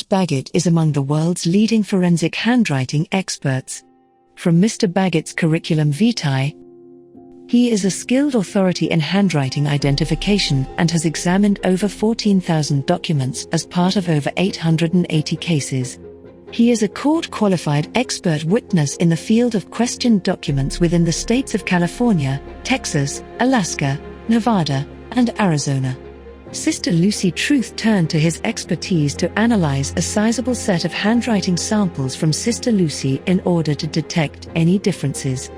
Baggett is among the world's leading forensic handwriting experts. From Mr. Baggett's curriculum vitae, he is a skilled authority in handwriting identification and has examined over 14,000 documents as part of over 880 cases. He is a court-qualified expert witness in the field of questioned documents within the states of California, Texas, Alaska, Nevada, and Arizona. Sister Lucy Truth turned to his expertise to analyze a sizable set of handwriting samples from Sister Lucy in order to detect any differences.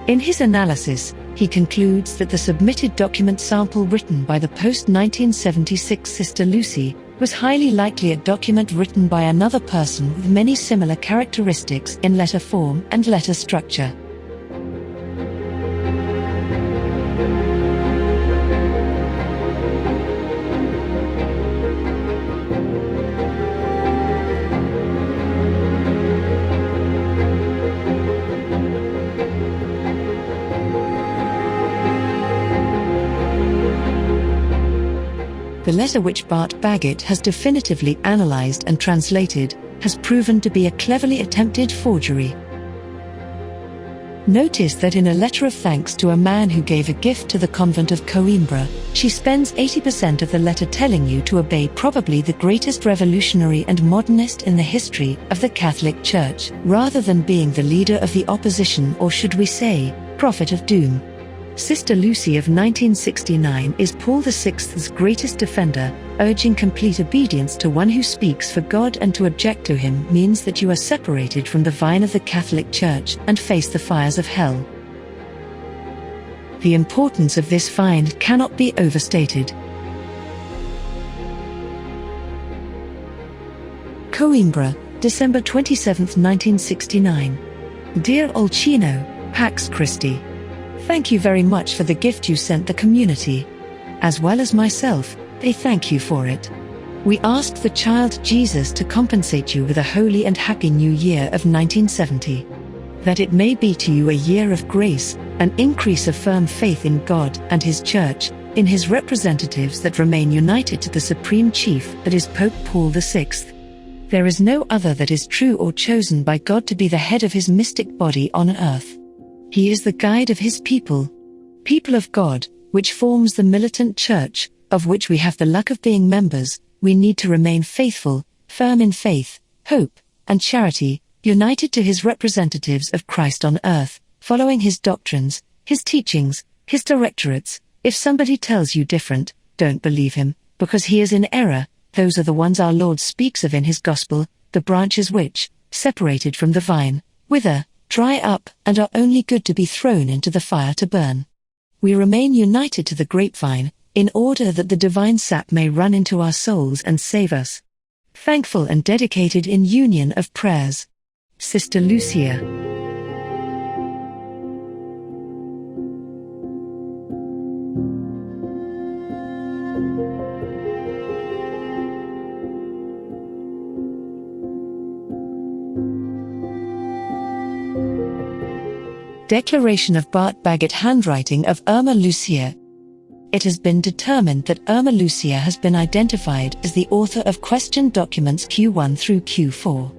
In his analysis, he concludes that the submitted document sample written by the post-1976 Sister Lucy was highly likely a document written by another person with many similar characteristics in letter form and letter structure. The letter which Bart Baggett has definitively analyzed and translated has proven to be a cleverly attempted forgery. Notice that in a letter of thanks to a man who gave a gift to the convent of Coimbra, she spends 80% of the letter telling you to obey probably the greatest revolutionary and modernist in the history of the Catholic Church, rather than being the leader of the opposition, or should we say, prophet of doom. Sister Lucy of 1969 is Paul VI's greatest defender, urging complete obedience to one who speaks for God, and to object to him means that you are separated from the vine of the Catholic Church and face the fires of hell. The importance of this find cannot be overstated. Coimbra, December 27, 1969. Dear Alcino, Pax Christi. Thank you very much for the gift you sent the community. As well as myself, they thank you for it. We asked the child Jesus to compensate you with a holy and happy new year of 1970. That it may be to you a year of grace, an increase of firm faith in God and His Church, in His representatives that remain united to the Supreme Chief, that is Pope Paul VI. There is no other that is true or chosen by God to be the head of His mystic body on earth. He is the guide of His people of God, which forms the militant church, of which we have the luck of being members. We need to remain faithful, firm in faith, hope, and charity, united to His representatives of Christ on earth, following His doctrines, His teachings, His directorates. If somebody tells you different, don't believe him, because he is in error. Those are the ones our Lord speaks of in His gospel, the branches which, separated from the vine, wither, dry up, and are only good to be thrown into the fire to burn. We remain united to the grapevine, in order that the divine sap may run into our souls and save us. Thankful and dedicated in union of prayers. Sister Lucia. Declaration of Bart Baggett handwriting of Irma Lucia. It has been determined that Irma Lucia has been identified as the author of questioned documents Q1 through Q4.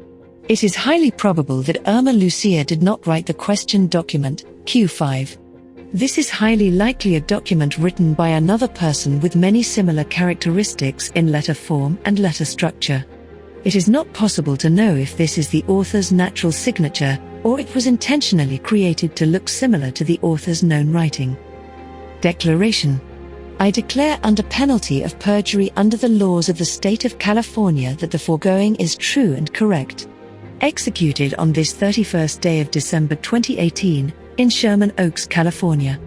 It is highly probable that Irma Lucia did not write the questioned document, Q5. This is highly likely a document written by another person with many similar characteristics in letter form and letter structure. It is not possible to know if this is the author's natural signature, or it was intentionally created to look similar to the author's known writing. Declaration. I declare under penalty of perjury under the laws of the state of California that the foregoing is true and correct. Executed on this 31st day of December 2018, in Sherman Oaks, California.